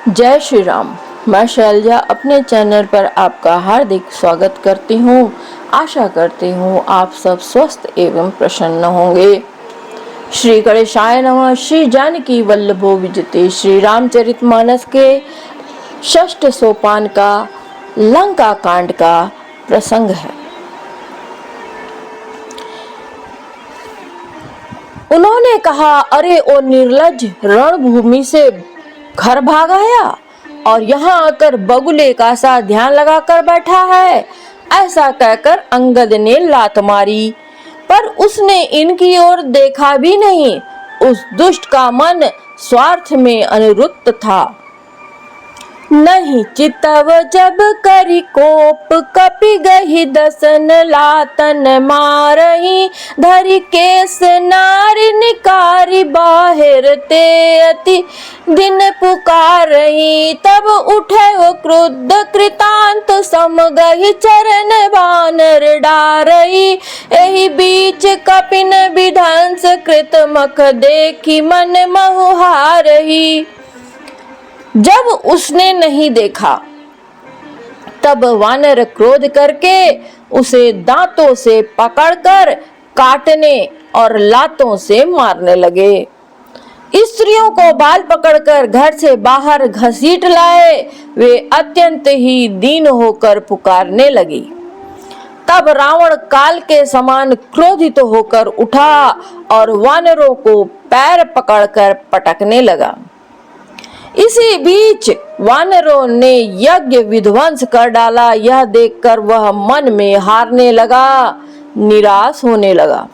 जय श्री राम। मैं शैलजा अपने चैनल पर आपका हार्दिक स्वागत करती हूँ। आशा करती हूँ आप सब स्वस्थ एवं प्रसन्न होंगे। श्री गणेशाय नमः। श्री जानकी वल्लभो विजयते श्री रामचरितमानस के षष्ठ सोपान का लंका कांड का प्रसंग है। उन्होंने कहा, अरे ओ निर्लज्ज, रणभूमि से घर भाग आया और यहाँ आकर बगुले का सा ध्यान लगाकर बैठा है। ऐसा कहकर अंगद ने लात मारी, पर उसने इनकी ओर देखा भी नहीं। उस दुष्ट का मन स्वार्थ में अनुरक्त था। नहीं चितव जब करी कोप, कपि गही दसन लातन मारही। धरि केस नारी निकारी, बाहिर ते अति दिन पुकारही। तब उठे वो क्रुद्ध कृतांत, सम गही चरण बानर डारही। एहि बीच कपिन विध्वंस कृत, मख देखी मन महु हारही। जब उसने नहीं देखा तब वानर क्रोध करके उसे दांतों से पकड़कर काटने और लातों से मारने लगे। स्त्रियों को बाल पकड़कर घर से बाहर घसीट लाए। वे अत्यंत ही दीन होकर पुकारने लगी। तब रावण काल के समान क्रोधित होकर उठा और वानरों को पैर पकड़कर पटकने लगा। इसी बीच वानरों ने यज्ञ विध्वंस कर डाला। यह देखकर वह मन में हारने लगा, निराश होने लगा।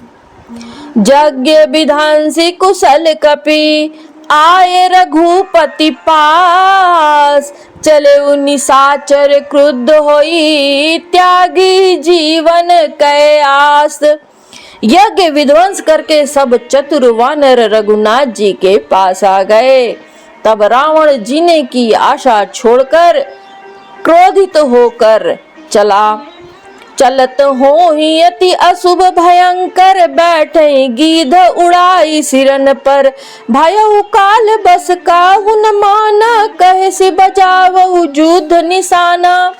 यज्ञ विध्वंसी कुशल कपि, आए रघुपति पास। चले निशाचर क्रुद्ध होई, त्यागी जीवन कै आस। यज्ञ विध्वंस करके सब चतुर वानर रघुनाथ जी के पास आ गए। तब रावण जीने की आशा छोड़कर क्रोधित होकर चला। चलत हो ही अति अशुभ भयंकर, बैठे गीध उड़ाई सिरन पर। भयउ काल बस काहू न माना, कहे से बजावहु युद्ध निशाना।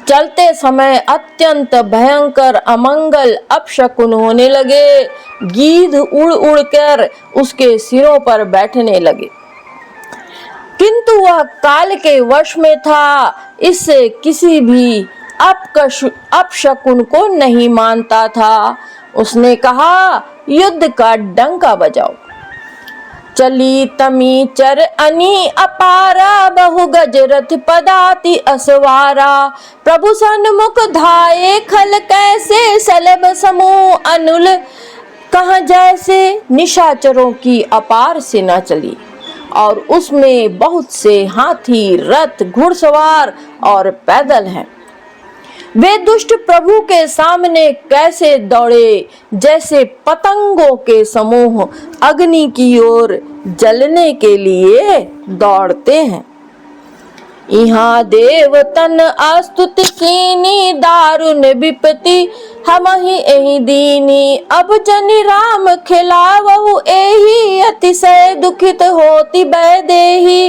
चलते समय अत्यंत भयंकर अमंगल अपशकुन होने लगे। गीध उड़ उड़कर उसके सिरों पर बैठने लगे, किंतु वह काल के वश में था। इससे किसी भी अपशकुन को नहीं मानता था। उसने कहा, युद्ध का डंका बजाओ। चली तमी चर अनी अपारा, बहु गज रथ पदाति असवारा। प्रभु सन्मुख धाये खल कैसे, सलभ समूह अनुल कहाँ जैसे। निशाचरों की अपार सेना चली और उसमें बहुत से हाथी, रथ, घुड़सवार और पैदल हैं। वे दुष्ट प्रभु के सामने कैसे दौड़े, जैसे पतंगों के समूह अग्नि की ओर जलने के लिए दौड़ते हैं। यहाँ देवतन अस्तुति कीनी, दारुण विपत्ति हमहि एहि दीनी। अब जनि राम खिलावहु एहि, अतिशय दुखित होती वैदेही।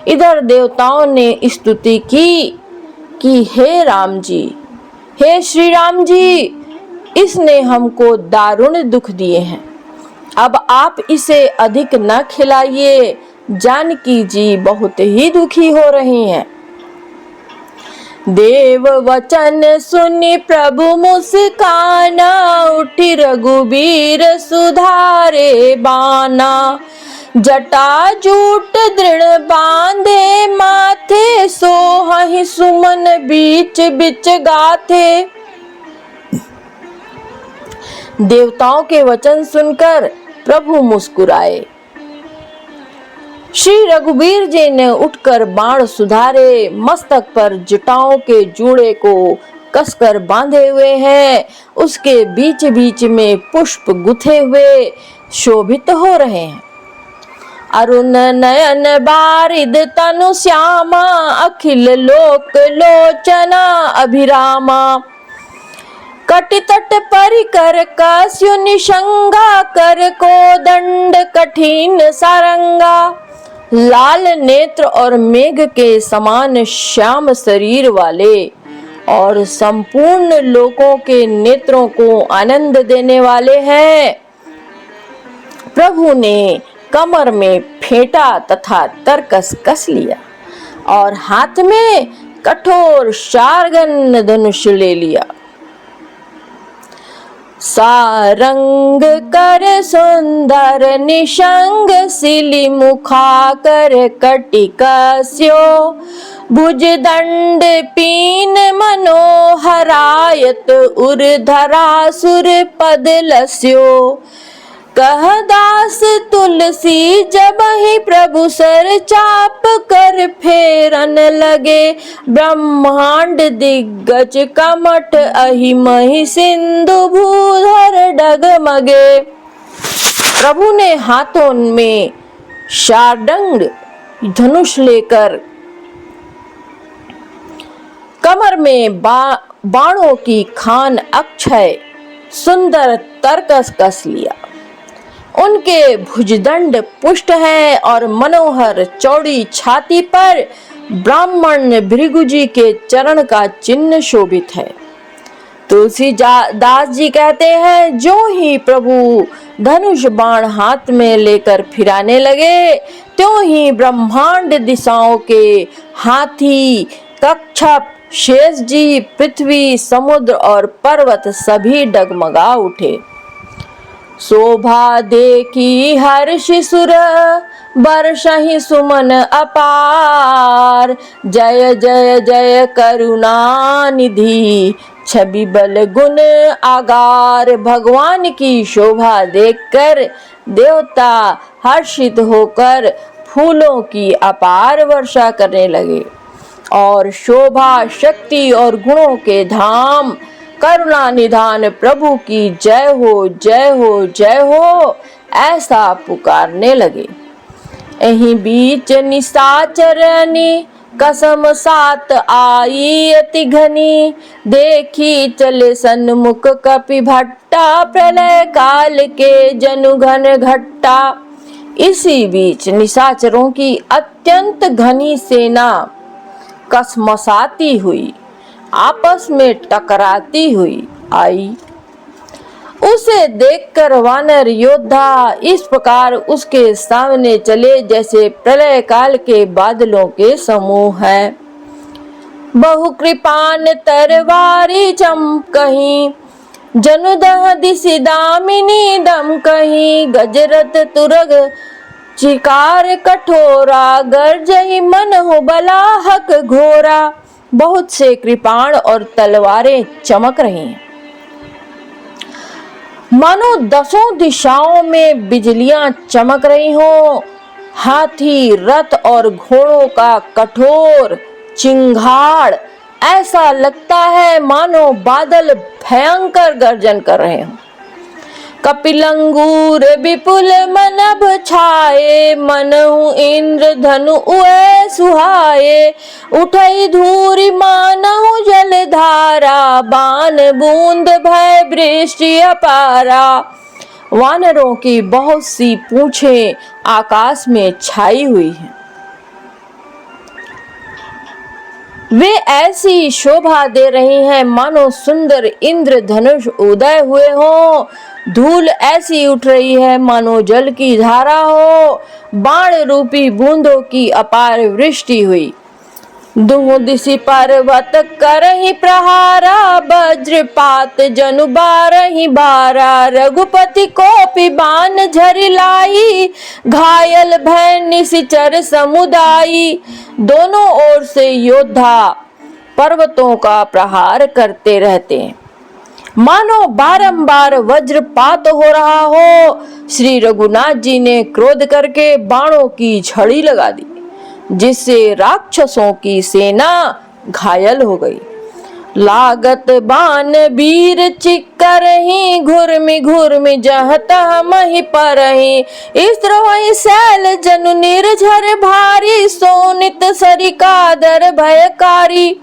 इधर देवताओं ने स्तुति की कि हे राम जी, हे श्री राम जी, इसने हमको दारुण दुख दिए हैं। अब आप इसे अधिक न खिलाइए। जानकी जी बहुत ही दुखी हो रही हैं। देव वचन सुनि प्रभु मुस्काना, उठी रघुबीर सुधारे बाना। जटा जूट दृढ़ बांधे माथे, सोहहि सुमन बीच बीच गाथे। देवताओं के वचन सुनकर प्रभु मुस्कुराए। श्री रघुबीर जी ने उठकर बाण सुधारे, मस्तक पर जटाओं के जूड़े को कसकर बांधे हुए हैं। उसके बीच बीच में पुष्प गुथे हुए शोभित हो रहे हैं। अरुण नयन बारिद तनु श्यामा, अखिल लोक लोचना अभिरामा। कटितट परिकर कस्यु निशंगा, कर को दंड कठिन सारंगा। लाल नेत्र और मेघ के समान श्याम शरीर वाले और संपूर्ण लोकों के नेत्रों को आनंद देने वाले हैं। प्रभु ने कमर में फेंटा तथा तरकस कस लिया और हाथ में कठोर शार्गन धनुष ले लिया। सारंग कर सुंदर निशंग सिली मुखा कर कटिकस्यो भुजदंड पीन मनोहरायत उर्धरासुर पद लस्यो कह दास तुलसी जब ही प्रभु सर चाप कर फेरन लगे ब्रह्मांड दिग्गज कमठ अहि मही सिंधु भूधर डगमगे। प्रभु ने हाथों में शार्दंग धनुष लेकर कमर में बाणों की खान अक्षय सुंदर तरकस कस लिया। उनके भुजदंड पुष्ट है और मनोहर चौड़ी छाती पर ब्राह्मण भृगुजी के चरण का चिन्ह शोभित है। तुलसीदास जी कहते हैं, जो ही प्रभु धनुष बाण हाथ में लेकर फिराने लगे त्यों ही ब्रह्मांड दिशाओं के हाथी, कच्छप, शेष जी, पृथ्वी, समुद्र और पर्वत सभी डगमगा उठे। शोभा देखी हर्ष सुर बरसहि सुमन अपार जय जय जय करुणा निधि छवि बल गुण आगार। भगवान की शोभा देखकर देवता हर्षित होकर फूलों की अपार वर्षा करने लगे और शोभा, शक्ति और गुणों के धाम करुणा निधान प्रभु की जय हो जय हो जय हो ऐसा पुकारने लगे। यहीं बीच निशाचरनी कसम सात आई अति घनी देखी चले सन्मुख कपि भट्टा प्रलय काल के जनु घन घट्टा। इसी बीच निशाचरों की अत्यंत घनी सेना कसमसाती हुई, आपस में टकराती हुई आई। उसे देखकर वानर योद्धा इस प्रकार उसके सामने चले जैसे प्रलय काल के बादलों के समूह है। बहु कृपान तरवारी चमकहीं जनुदह दिसि दामिनी दम कहीं गजरत तुरग चिकार कठोरा गर्जहि मन हो बलाहक घोरा। बहुत से कृपाण और तलवारें चमक रही हैं, मानो दसों दिशाओं में बिजलियां चमक रही हों। हाथी, रथ और घोड़ों का कठोर चिंगाड़ ऐसा लगता है मानो बादल भयंकर गर्जन कर रहे हों। कपिलंगूर विपुल मनभ छाए मनहु इंद्र धनु उए सुहाए उठई धूरी मानहु जल धारा बाण बूंद भय वृष्टि अपारा। वानरों की बहुत सी पूंछें आकाश में छाई हुई हैं। वे ऐसी शोभा दे रही हैं मानो सुंदर इंद्र धनुष उदय हुए हों। धूल ऐसी उठ रही है मानो जल की धारा हो। बाण रूपी बूंदों की अपार वृष्टि हुई। दुह दिशि पर्वत करहि प्रहारा वज्रपात जनु बारहि बारा। रघुपति कोपि बाण झरि लाई घायल भय निशिचर समुदायी। दोनों ओर से योद्धा पर्वतों का प्रहार करते रहते हैं मानो बारंबार वज्रपात हो रहा हो। श्री रघुनाथ जी ने क्रोध करके बाणों की झड़ी लगा दी जिससे राक्षसों की सेना घायल हो गई। लागत बाण वीर चिक्कर ही घुर्मि जह तह मही परही। स्त्रवहि शैल जनु निर्झर भारी सोनित सरिकादर भयकारी।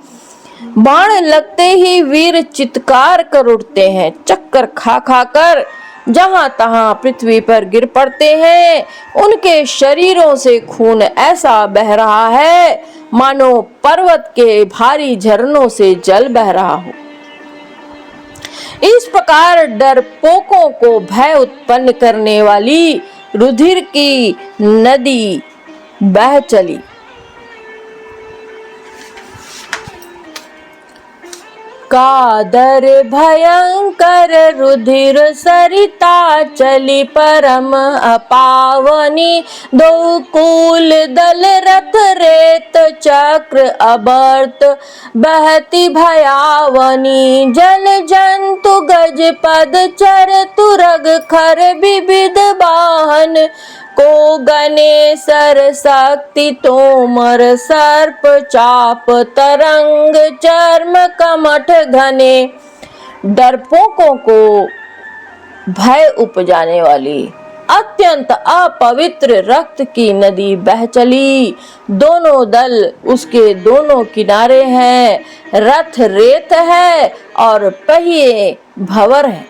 बाण लगते ही वीर चित्कार कर उठते हैं, चक्कर खा खा कर जहां तहां पृथ्वी पर गिर पड़ते हैं। उनके शरीरों से खून ऐसा बह रहा है मानो पर्वत के भारी झरनों से जल बह रहा हो। इस प्रकार डरपोकों को भय उत्पन्न करने वाली रुधिर की नदी बह चली। कादर भयंकर रुधिर सरिता चली परम अपावनी। दो कूल दल रथ रेत चक्र अबर्त बहती भयावनी। जल जंतु गज पद चर तुरग खर विविध वाहन। को गने सर शक्ति तोमर सर्प चाप तरंग चर्म कमठ घने। डरपोकों को भय उपजाने वाली अत्यंत अपवित्र रक्त की नदी बह चली। दोनों दल उसके दोनों किनारे हैं। रथ रेत है और पहिए भंवर है।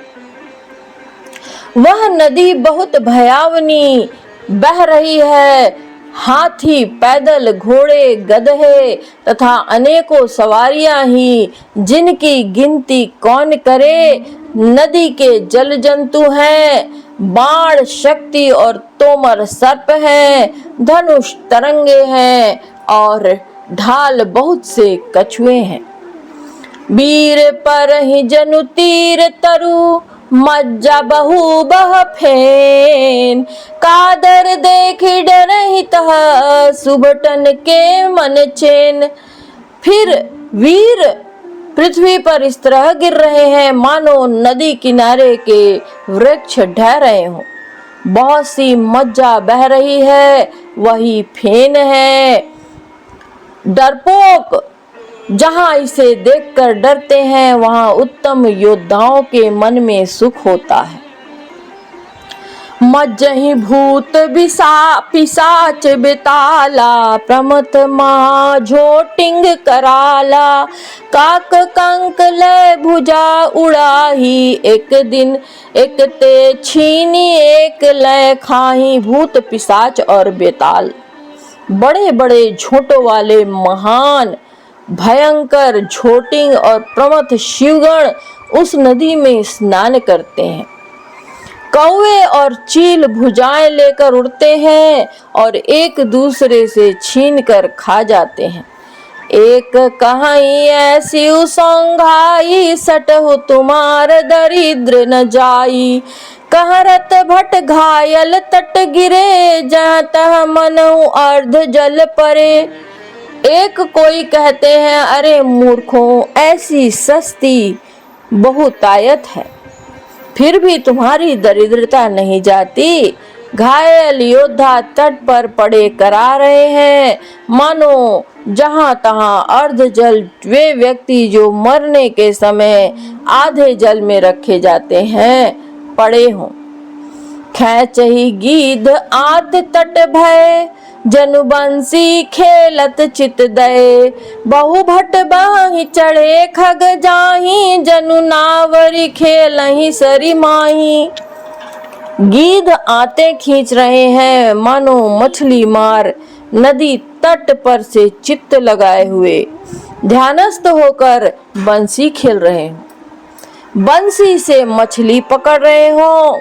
वह नदी बहुत भयावनी बह रही है। हाथी, पैदल, घोड़े, गधे तथा अनेकों सवारियां ही, जिनकी गिनती कौन करे। नदी के जल जंतु हैं, बाण शक्ति और तोमर सर्प हैं, धनुष तरंगे हैं और ढाल बहुत से कछुए हैं। वीर पर ही जनु तीर तरु मज्जा बहु बह फेन। कादर देख डरहि तह सुबटन के मन चैन। फिर वीर पृथ्वी पर इस तरह गिर रहे हैं मानो नदी किनारे के वृक्ष ढह रहे हों। बहुत सी मज्जा बह रही है, वही फेन है। डरपोक जहां इसे देखकर डरते हैं, वहां उत्तम योद्धाओं के मन में सुख होता है। मज्जहि भूत पिशाच बेताला प्रमथ झोटिंग कराला। काक कंक लय भुजा उड़ाही एक दिन एक ते छीनी एक लय खाही। भूत पिशाच और बेताल बड़े बड़े झोंटों वाले महान भयंकर झोटिंग और प्रमथ शिवगण उस नदी में स्नान करते हैं। कौवे और चील भुजाएं लेकर उड़ते हैं और एक दूसरे से छीन कर खा जाते हैं। एक कहीं ऐसी संघाई सटहु तुम्हार दरिद्र न जाई। कहरत भट घायल तट गिरे जहाँ तह मनहु अर्ध जल परे। एक कोई कहते हैं, अरे मूर्खों, ऐसी सस्ती बहुतायत है, फिर भी तुम्हारी दरिद्रता नहीं जाती। घायल योद्धा तट पर पड़े करा रहे हैं मानो जहां तहां अर्ध जल। वे व्यक्ति जो मरने के समय आधे जल में रखे जाते हैं पड़े हों। खैचही गीध आत तट भय जनु बंसी खेलत चित दय। बहु भट बाही चढ़े खग जाही जनु नावरी खेलही सरी माही। गीध आते खींच रहे हैं मानो मछली मार नदी तट पर से चित्त लगाए हुए ध्यानस्थ होकर बंसी खेल रहे हो। बंसी से मछली पकड़ रहे हो।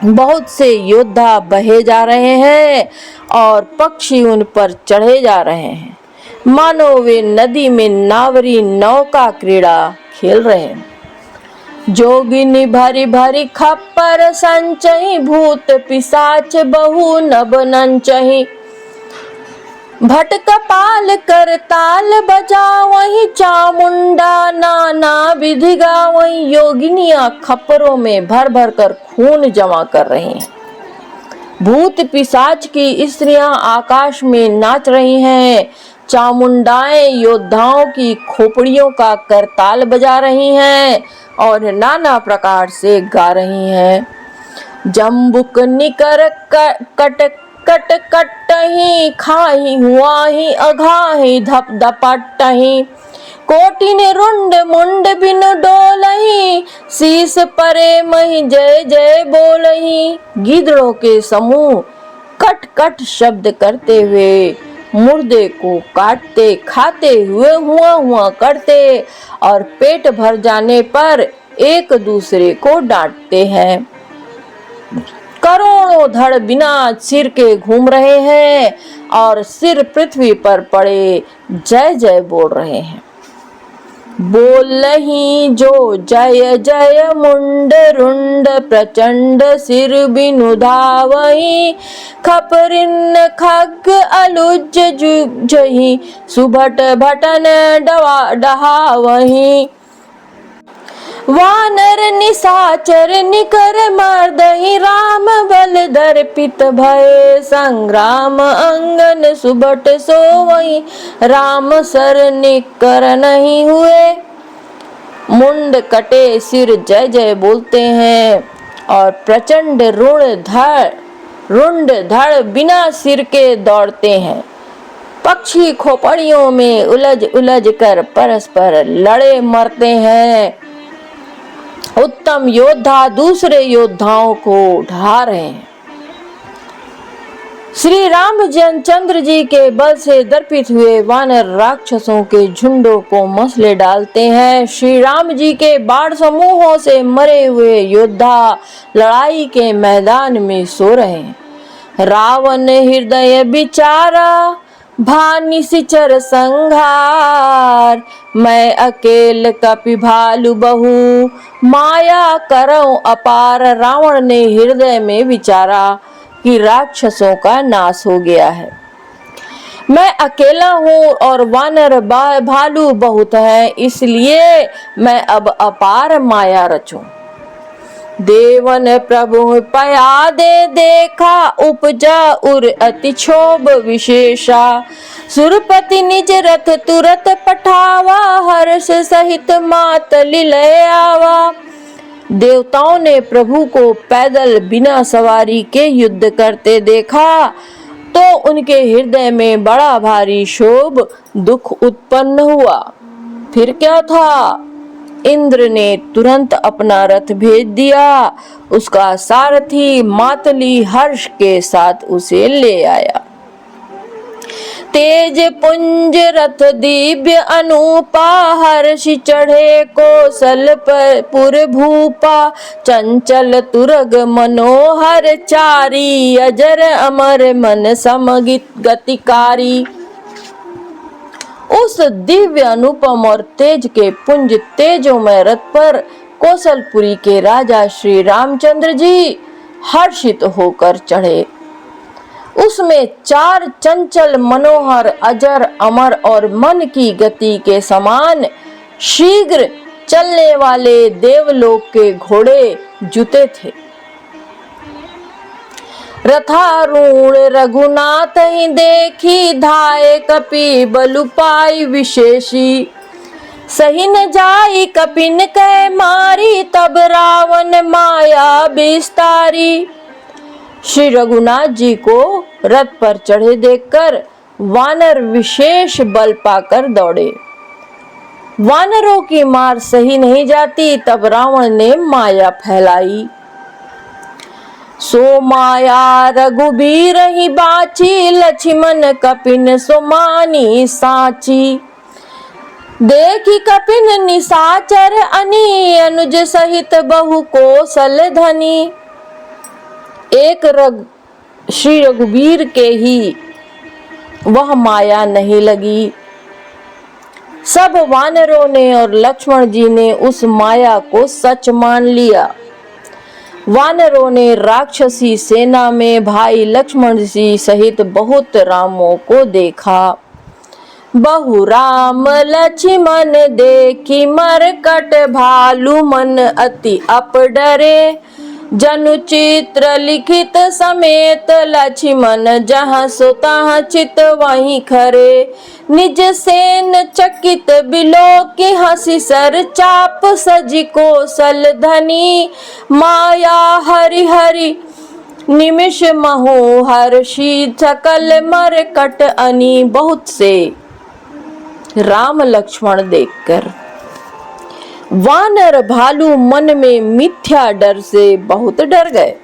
बहुत से योद्धा बहे जा रहे हैं और पक्षी उन पर चढ़े जा रहे हैं मानो वे नदी में नावरी नौका क्रीड़ा खेल रहे हैं। जोगिनी भारी भारी खप्पर संचही भूत पिशाच बहु नभ नंचही। भट कपाल कर ताल बजावही चामुंडा नाना विधि गावही। योगिनियां खप्परों में भर भर कर खून जमा कर रही हैं। भूत पिशाच की स्त्रियां आकाश में नाच रही हैं। चामुंडाएं योद्धाओं की खोपड़ियों का करताल बजा रही हैं और नाना प्रकार से गा रही हैं। जम्बुक निकर कट कट कटही खाही हुआही अघाही धप धपटही। कोटिन रुंड मुंड बिन डोलही, शीस परे मही जय जय बोलही। गीदड़ों के समूह कट कट शब्द करते हुए मुर्दे को काटते, खाते हुए हुआ हुआ करते और पेट भर जाने पर एक दूसरे को डांटते हैं। करोड़ों धड़ बिना सिर के घूम रहे हैं और सिर पृथ्वी पर पड़े जय जय बोल रहे हैं। बोलही जो जय जय मुंड रुंड, प्रचंड सिर बिनु धावही। खपरिन खग अलुज जुझही, सुभट भटन डहावही। वानर निशाचर निकर मर्दही, राम बल दर्पित भय संग्राम अंगन सुबट सोवही। राम सर निकर नहीं हुए, मुंड कटे सिर जय जय बोलते हैं और प्रचंड रुंड धड़ बिना सिर के दौड़ते हैं। पक्षी खोपड़ियों में उलझ उलझ कर परस्पर लड़े मरते हैं। उत्तम योद्धा दूसरे योद्धाओं को ढा रहे हैं। श्री रामचंद्र जी के बल से दर्पित हुए वानर राक्षसों के झुंडों को मसले डालते हैं। श्री राम जी के बाण समूहों से मरे हुए योद्धा लड़ाई के मैदान में सो रहे हैं। रावण हृदय बिचारा, भानि सिचर संघार। मैं अकेल कपि भालु बहु, माया करऊं अपार। रावण ने हृदय में विचारा कि राक्षसों का नाश हो गया है। मैं अकेला हूँ और वानर भालू बहुत है, इसलिए मैं अब अपार माया रचूं। देवन प्रभु पया दे देखा, उपजा उर अति क्षोभ विशेषा। सुरपति निज रथ तुरत पठावा, हर्ष सहित मातली लय आवा। देवताओं ने प्रभु को पैदल बिना सवारी के युद्ध करते देखा तो उनके हृदय में बड़ा भारी क्षोभ दुख उत्पन्न हुआ। फिर क्या था? इंद्र ने तुरंत अपना रथ भेज दिया। उसका सारथी मातली हर्ष के साथ उसे ले आया। तेज पुंज रथ दिव्य अनूपा, हर्षि चढ़े कौशलपुर भूपा। चंचल तुरग मनोहर चारी, अजर अमर मन समगित गतिकारी। उस दिव्य अनुपम और तेज के पुंज तेजोमय रथ पर कौशलपुरी के राजा श्री रामचंद्र जी हर्षित होकर चढ़े। उसमें 4 चंचल मनोहर अजर अमर और मन की गति के समान शीघ्र चलने वाले देवलोक के घोड़े जुते थे। रथारूढ़ रघुनाथ ही देखी, धाये कपि बलु पाई विशेषी। सही न जाई कपिन कह मारी, तब रावण माया विस्तारी। श्री रघुनाथ जी को रथ पर चढ़े देखकर वानर विशेष बल पाकर दौड़े। वानरों की मार सही नहीं जाती, तब रावण ने माया फैलाई। सो माया रघुबीर ही बाची, लक्ष्मण कपिन सुमानी साची। देखी कपिन निशाचर अनी, अनुज सहित बहु कौशल धनी। एक श्री रघुबीर के ही वह माया नहीं लगी। सब वानरों ने और लक्ष्मण जी ने उस माया को सच मान लिया। वानरों ने राक्षसी सेना में भाई लक्ष्मण जी सहित बहुत रामों को देखा। बहु राम लक्ष्मण देखी मरकट, भालु मन अति अपडरे। जनु चित्र लिखित समेत, लक्ष्मण जहाँ सो तहाँ चित वहीं खरे। निज सेन चकित बिलो की हंसी, सर चाप सजी कौशल धनी। माया हरि हरि निमिष महु, हर्षि सकल मरकट अनी। बहुत से राम लक्ष्मण देखकर। वानर भालू मन में मिथ्या डर से बहुत डर गए।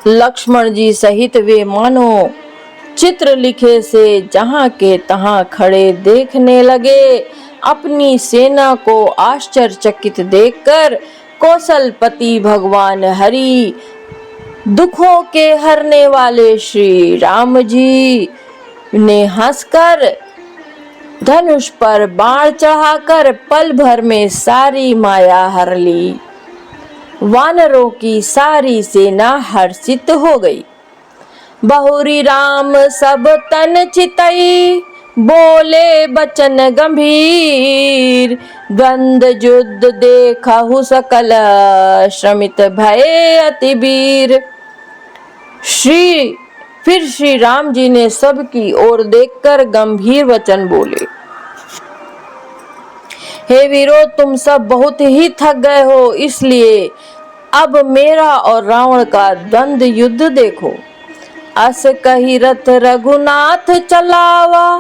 लक्ष्मण जी सहित वे मानो चित्र लिखे से जहां के तहां खड़े देखने लगे। अपनी सेना को आश्चर्यचकित देखकर कौशलपति भगवान हरि, दुखों के हरने वाले श्री राम जी ने हंसकर धनुष पर बाण चढ़ाकर पल भर में सारी माया हर ली। वानरों की सारी सेना हर्षित हो गई। बहुरी राम सब तन चितई, बोले बचन गंभीर। द्वंद युद्ध देखहु सकल, श्रमित भय अति वीर। फिर श्री राम जी ने सबकी ओर देखकर गंभीर वचन बोले, हे वीरों, तुम सब बहुत ही थक गए हो, इसलिए अब मेरा और रावण का द्वंद युद्ध देखो। अस कही रथ रघुनाथ चलावा,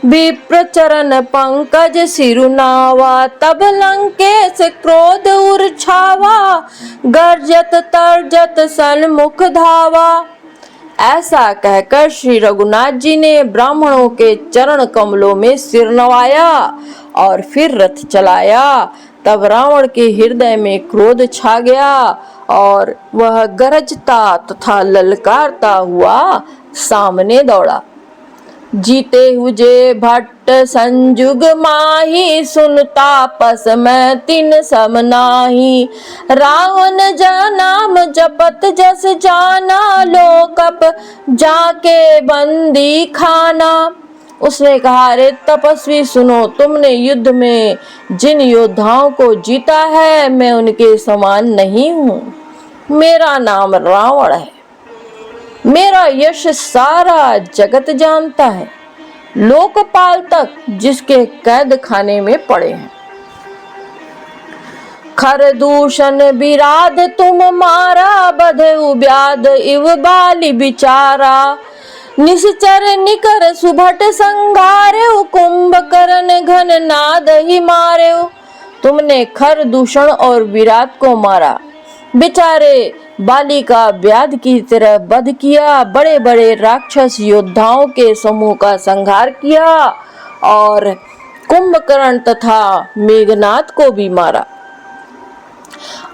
विप्र चरण पंकज सिरुनावा। तब लंकेश क्रोध उर्छावा, गर्जत तर्जत सन्मुख धावा। ऐसा कहकर श्री रघुनाथ जी ने ब्राह्मणों के चरण कमलों में सिर नवाया और फिर रथ चलाया। तब रावण के हृदय में क्रोध छा गया और वह गरजता तथा ललकारता हुआ सामने दौड़ा। जीते हुए भट्ट संजुग माही, सुन तापस मैं तिन सम नाही। रावण नाम जपत जस जाना, लोकप जाके बंदी खाना। उसने कहा, अरे तपस्वी सुनो, तुमने युद्ध में जिन योद्धाओं को जीता है मैं उनके समान नहीं हूँ। मेरा नाम रावण है, मेरा यश सारा जगत जानता है, लोकपाल तक जिसके कैद खाने में पड़े हैं। खर दूषण विराध तुम मारा, बधेउ व्याध इव बाली बिचारा। निश्चर निकर सुभट संघारे, कुंभकर्ण घन नाद ही मारे। तुमने खर दूषण और विराट को मारा, बेचारे बाली का व्याध की तरह वध किया, बड़े बड़े राक्षस योद्धाओं के समूह का संहार किया और कुंभकर्ण तथा मेघनाद को भी मारा।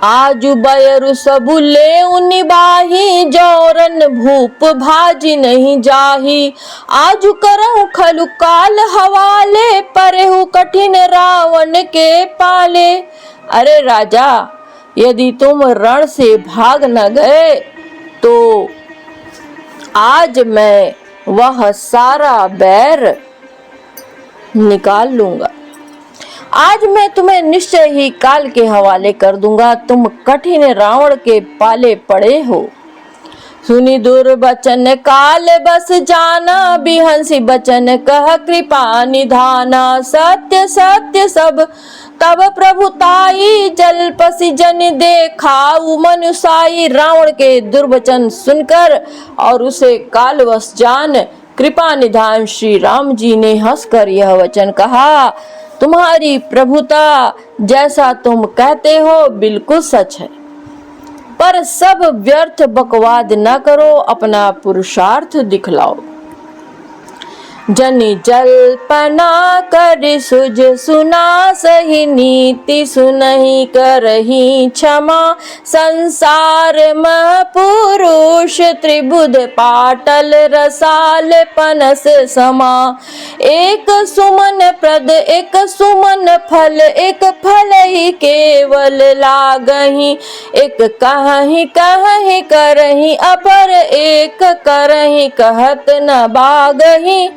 आजु बयरु सबु ले निबाही, जौरन भूप भाजी नहीं जाही। आजु करहु खलु काल हवाले, परेहु कठिन रावण के पाले। अरे राजा, यदि तुम रण से भाग न गए तो आज मैं वह सारा बैर निकाल लूंगा। आज मैं तुम्हें निश्चय ही काल के हवाले कर दूंगा। तुम कठिन रावण के पाले पड़े हो। सुनी दुर्बचन काल बस जाना, बिहंसी बचन कह कृपा निधाना। सत्य सत्य सब तब प्रभुताई, जलपसी जन देखाऊ मनुसाई। रावण के दुर्वचन सुनकर और उसे कालवश जान कृपा निधान श्री राम जी ने हंसकर यह वचन कहा, तुम्हारी प्रभुता जैसा तुम कहते हो बिल्कुल सच है, पर सब व्यर्थ बकवाद न करो, अपना पुरुषार्थ दिखलाओ। जनि जल्पना कर सुज सुना, सही नीति सुनहि करहि क्षमा। संसार मह पुरुष त्रिबुध पाटल, रसाल पनस समा। एक सुमन प्रद एक सुमन फल, एक फल ही केवल लागहि। एक कहहि कहहि करहि, अपर एक करहि कहत न बागहि।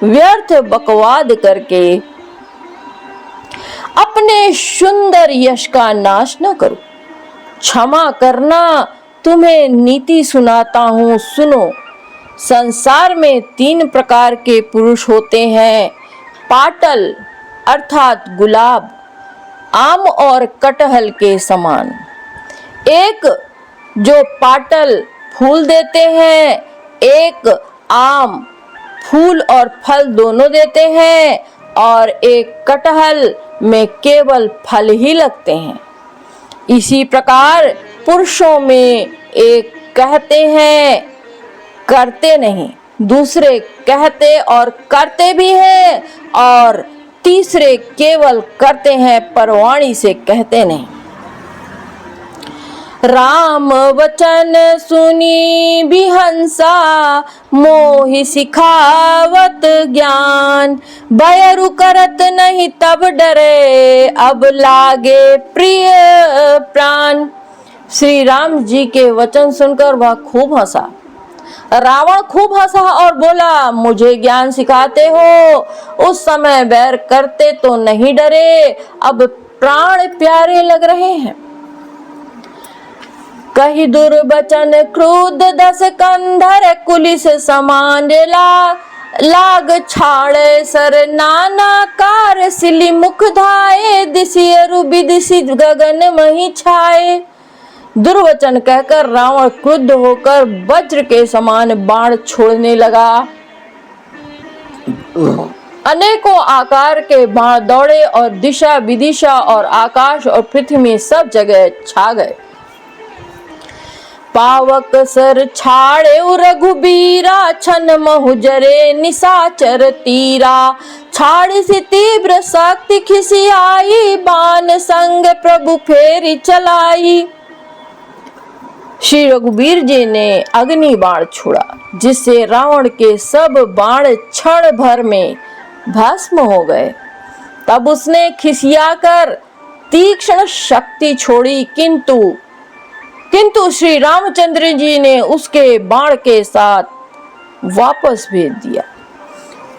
व्यर्थ बकवाद करके अपने सुंदर यश का नाश न करो। क्षमा करना, तुम्हें नीति सुनाता हूँ, सुनो। संसार में 3 प्रकार के पुरुष होते हैं, पाटल अर्थात गुलाब, आम और कटहल के समान। एक जो पाटल फूल देते हैं, एक आम फूल और फल दोनों देते हैं और एक कटहल में केवल फल ही लगते हैं। इसी प्रकार पुरुषों में एक कहते हैं करते नहीं, दूसरे कहते और करते भी हैं और तीसरे केवल करते हैं पर वाणी से कहते नहीं। राम वचन सुनी बिहंसा मोहि सिखावत ज्ञान, बयरु करत नहीं तब डरे अब लागे प्रिय प्राण। श्री राम जी के वचन सुनकर वह खूब हंसा। रावण खूब हंसा और बोला, मुझे ज्ञान सिखाते हो? उस समय बैर करते तो नहीं डरे, अब प्राण प्यारे लग रहे हैं। कही दुर्वचन क्रोध दस कंधर कुलिस समान लाग छाड़े सर नाना कार सिली मुख धाये, दिसी अरु बिदिसी गगन मही छाए। दुर्वचन कहकर रावण क्रुद्ध होकर वज्र के समान बाण छोड़ने लगा। अनेकों आकार के बाण दौड़े और दिशा विदिशा और आकाश और पृथ्वी में सब जगह छा गए। पावक सर छाड़े रघुबीरा, छन महुजरे निशाचर तीरा, छाड़ी सी तीव्र शक्ति खिसियाई, बाण संग प्रभु फेरी चलाई। श्री रघुबीर जी ने अग्नि बाण छोड़ा, जिससे रावण के सब बाण क्षण भर में भस्म हो गए। तब उसने खिसियाकर तीक्ष्ण शक्ति छोड़ी, किंतु श्री रामचंद्र जी ने उसके बाण के साथ वापस भेज दिया।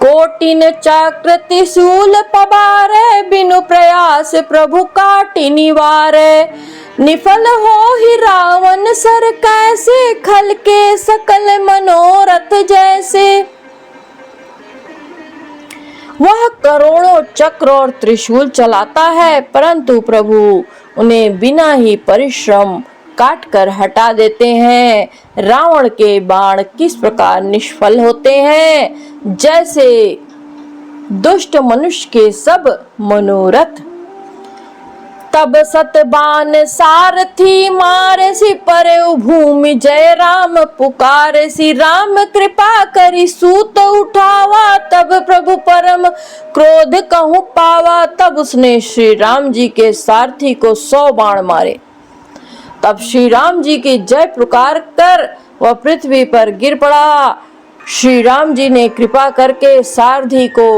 कोटिन चक्र त्रिशूल पबारे, बिनु प्रयास प्रभु काटि निवारे, निफल हो ही रावण सर कैसे, खल के सकल मनोरथ जैसे। वह करोड़ों चक्र और त्रिशूल चलाता है, परंतु प्रभु उन्हें बिना ही परिश्रम काट कर हटा देते हैं। रावण के बाण किस प्रकार निष्फल होते हैं, जैसे दुष्ट मनुष्य के सब मनोरथ। तब सतबान सारथी मारे सी परे भूमि, जय राम पुकारे सी राम कृपा करी सूत उठावा, तब प्रभु परम क्रोध कहूँ पावा। तब उसने श्री राम जी के सारथी को 100 बाण मारे। तब श्री राम जी की जय पुकार कर वह पृथ्वी पर गिर पड़ा। श्री राम जी ने कृपा करके सारथी को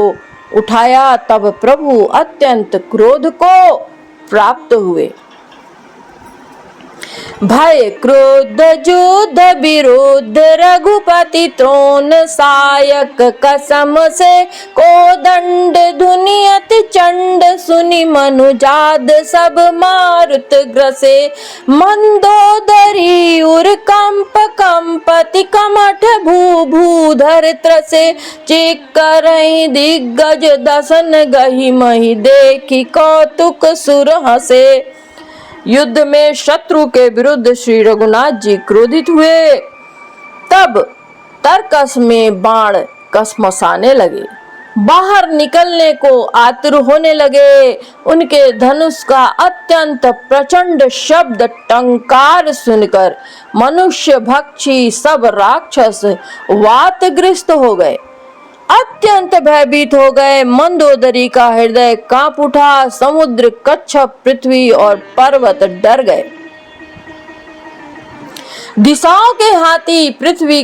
उठाया, तब प्रभु अत्यंत क्रोध को प्राप्त हुए। भय क्रोध युद्ध विरुद्ध रघुपति त्रोण सायक, कसम से कोदंड धुनि अति चंड, सुनि मनुजाद सब मारुत ग्रसे, मंदोदरी उर कंप कंपति कमठ भू भूधर त्रसे, चिक करहि दिग्गज दसन गहि महि, देखि कौतुक सुर हसे। युद्ध में शत्रु के विरुद्ध श्री रघुनाथ जी क्रोधित हुए। तब तरकस में बाण कसमसाने लगे, बाहर निकलने को आतुर होने लगे। उनके धनुष का अत्यंत प्रचंड शब्द टंकार सुनकर मनुष्य भक्षी सब राक्षस वातग्रस्त हो गए, अत्यंत भयभीत हो गए। मंदोदरी का हृदय कांप उठा, समुद्र, कच्छप, पृथ्वी और पर्वत डर गए। दिशाओं के हाथी पृथ्वी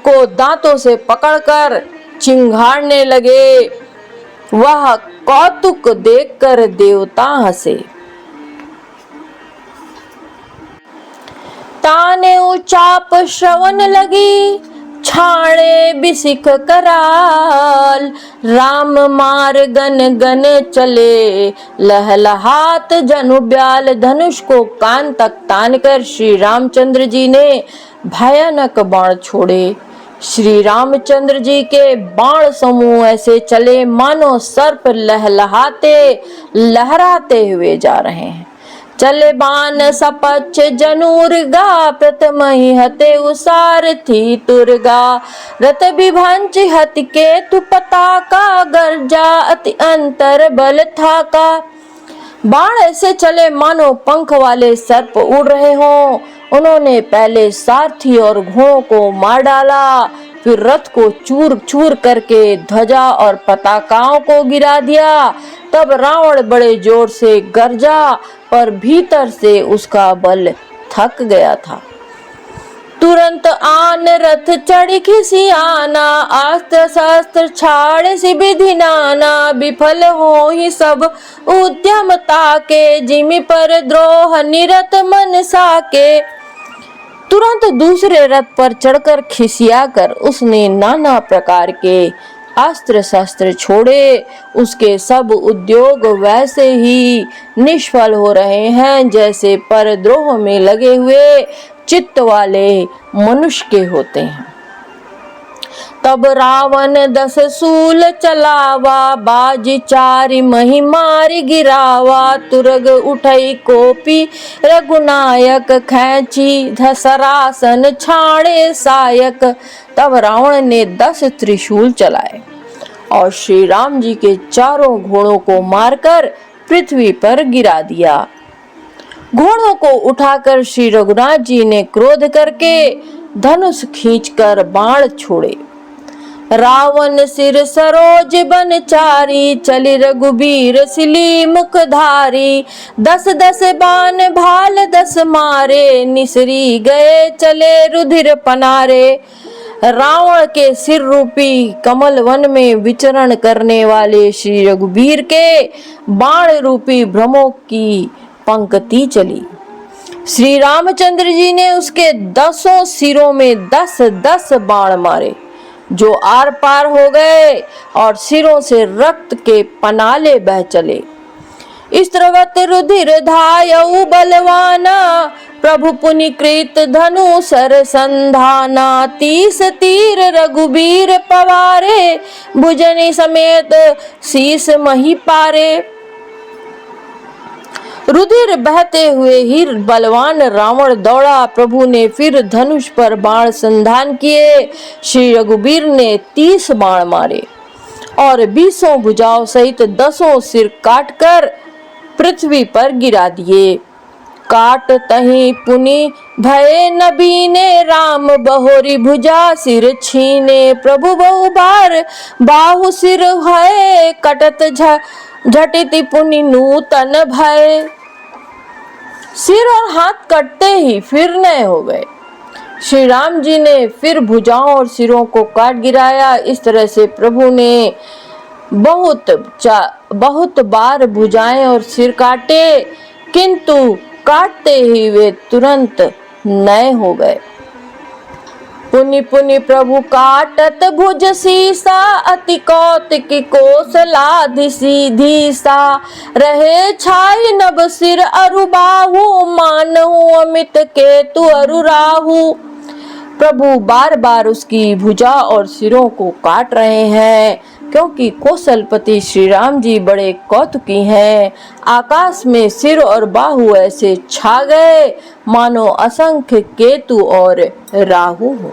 को दांतों से पकड़कर चिंघाड़ने लगे। वह कौतुक देखकर देवता हंसे। ताने उचाप श्रवण लगी, छाणे बिसिख कराल, राम मार गन गन चले, लहलहात जनु ब्याल। धनुष को कान तक तानकर श्री रामचंद्र जी ने भयानक बाण छोड़े। श्री रामचंद्र जी के बाण समूह ऐसे चले मानो सर्प लहलहाते लहराते हुए जा रहे हैं। चले बाण सपच्छ जनुर्गा, प्रथम ही हते उसारथी तुर्गा। रथ विभंच हति केतु पताका, गर्जा अति अंतर बल थाका। बाण ऐसे चले मानो पंख वाले सर्प उड़ रहे हों। उन्होंने पहले सारथी और घोड़ों को मार डाला, फिर रथ को चूर चूर करके ध्वजा और पताकाओं को गिरा दिया। तब रावण बड़े जोर से गरजा, पर भीतर से उसका बल थक गया था। तुरंत आन रथ चढ़ी खिसियाना, अस्त्र शस्त्र छाड़ सी विधि नाना। विफल हो ही सब उद्यम ताके, जिमि पर द्रोह निरत मन साके। तुरंत दूसरे रथ पर चढ़कर खिसिया कर उसने नाना प्रकार के अस्त्र शस्त्र छोड़े। उसके सब उद्योग वैसे ही निष्फल हो रहे हैं जैसे परद्रोह में लगे हुए चित्त वाले मनुष्य के होते हैं। तब रावण 10 सूल चलावा, बाजी 4 मही मारी गिरावा। तुरग उठई कोपी रघुनायक, खैची धसरासन छाणे सायक। तब रावण ने 10 त्रिशूल चलाए और श्री राम जी के चारों घोड़ों को मारकर पृथ्वी पर गिरा दिया। घोड़ों को उठाकर श्री रघुनाथ जी ने क्रोध करके धनुष खींचकर बाण छोड़े। रावण सिर सरोज बनचारी, चली रघुबीर सिली मुखधारी। 10 बाण भाल 10 मारे, निसरी गए चले रुधिर पनारे। रावण के सिर रूपी कमल वन में विचरण करने वाले श्री रघुबीर के बाण रूपी भ्रमों की पंक्ति चली। श्री रामचंद्र जी ने उसके 10 सिरों में 10 बाण मारे, जो आर पार हो गए और सिरों से रक्त के पनाले बह चले। स्त्रवत रुधिर धायउ बलवाना, प्रभु पुनि कृत धनु सर संधाना। 30 तीर रघुबीर पवारे, भुजनी समेत शीस मही पारे। रुधिर बहते हुए ही बलवान रावण दौड़ा। प्रभु ने फिर धनुष पर बाण संधान किए। श्री रघुबीर ने 30 बाण मारे और 20 भुजाओं सहित 10 सिर काटकर पृथ्वी पर गिरा दिए। काट तहीं पुनि भये नबीने, राम बहोरी भुजा सिर छीने। प्रभु बहु बार बाहु सिर भय, कटत झटिति पुनि नूतन भय। सिर और हाथ कटते ही फिर नए हो गए। श्री राम जी ने फिर भुजाओं और सिरों को काट गिराया। इस तरह से प्रभु ने बहुत बार भुजाएं और सिर काटे, किंतु काटते ही वे तुरंत नए हो गए। पुनि पुनि प्रभु काटत भुज सीसा, अति कौतिकी कोसलाधि सीधी सा। रहे छाई नभ सिर अरु बाहु, मानहु अमित केतु अरु राहु। प्रभु बार बार उसकी भुजा और सिरों को काट रहे हैं, क्योंकि कौशलपति श्री राम जी बड़े कौतुकी हैं। आकाश में सिर और बाहु ऐसे छा गए मानो असंख्य केतु और राहु हो।